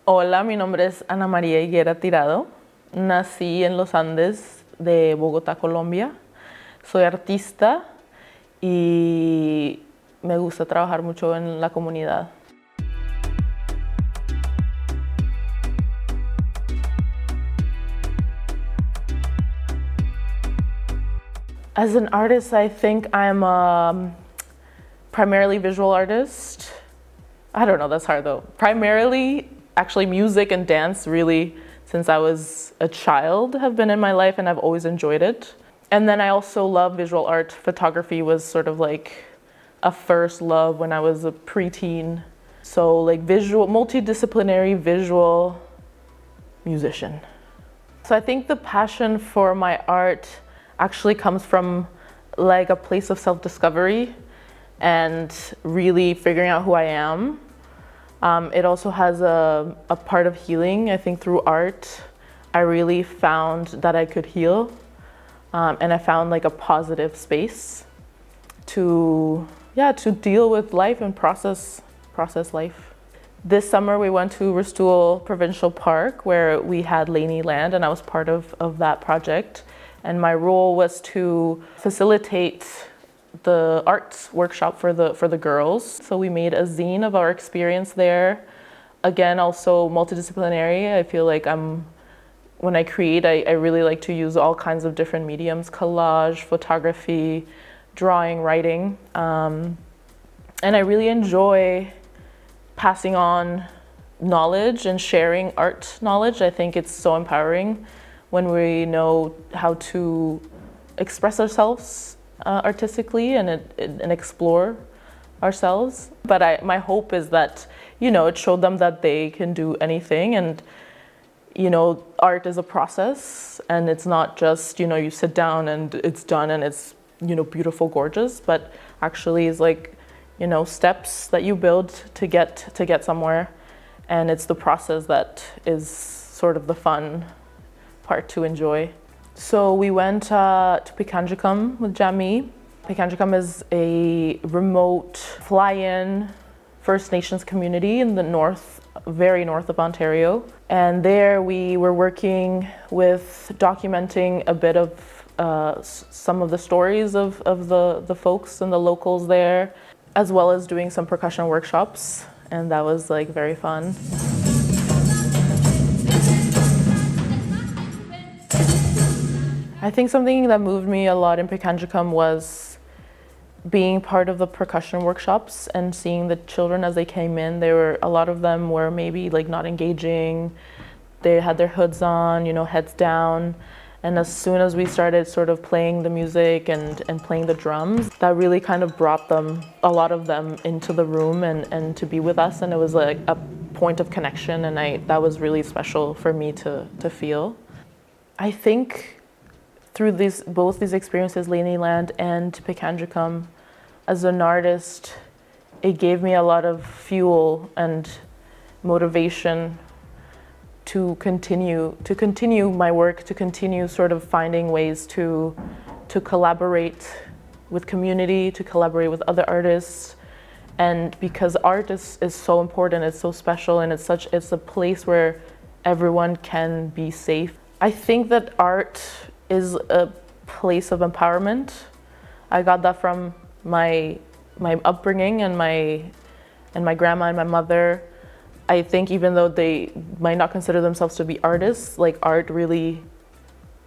Hola, mi nombre es Ana María Higuera Tirado. Nací en los Andes de Bogotá, Colombia. Soy artista y me gusta trabajar mucho en la comunidad. As an artist, I think I'm a primarily visual artist. I don't know, that's hard though. Primarily, actually music and dance really, since I was a child, have been in my life and I've always enjoyed it. And then I also love visual art. Photography was sort of like a first love when I was a preteen. So like visual, multidisciplinary visual musician. So I think the passion for my art actually comes from like a place of self-discovery and really figuring out who I am. It also has a part of healing. I think through art, I really found that I could heal. And I found like a positive space to deal with life and process life. This summer we went to Restoule Provincial Park where we had LAINI Land and I was part of that project. And my role was to facilitate the arts workshop for the girls. So we made a zine of our experience there. Again, also multidisciplinary. I feel like when I create, I really like to use all kinds of different mediums: collage, photography, drawing, writing. And I really enjoy passing on knowledge and sharing art knowledge. I think it's so empowering when we know how to express ourselves artistically and explore ourselves. But my hope is that, it showed them that they can do anything, and art is a process, and it's not just, you sit down and it's done and it's, beautiful, gorgeous, but actually is like, steps that you build to get somewhere. And it's the process that is sort of the fun part to enjoy. So we went to Pikangikum with Jamii. Pikangikum is a remote fly-in First Nations community in the north, very north of Ontario. And there we were working with documenting a bit of some of the stories of the folks and the locals there, as well as doing some percussion workshops. And that was like very fun. I think something that moved me a lot in Pikangikum was being part of the percussion workshops and seeing the children as they came in. A lot of them were maybe like not engaging. They had their hoods on, heads down. And as soon as we started sort of playing the music and playing the drums, that really kind of brought a lot of them into the room and to be with us. And it was like a point of connection, and that was really special for me to feel. I think through both these experiences, LAINI Land and Pikangikum, as an artist, it gave me a lot of fuel and motivation to continue my work, to continue sort of finding ways to collaborate with community, to collaborate with other artists. And because art is so important, it's so special, and it's a place where everyone can be safe. I think that art is a place of empowerment. I got that from my upbringing and my grandma and my mother. I think even though they might not consider themselves to be artists, like art really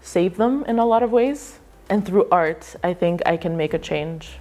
saved them in a lot of ways. And through art, I think I can make a change.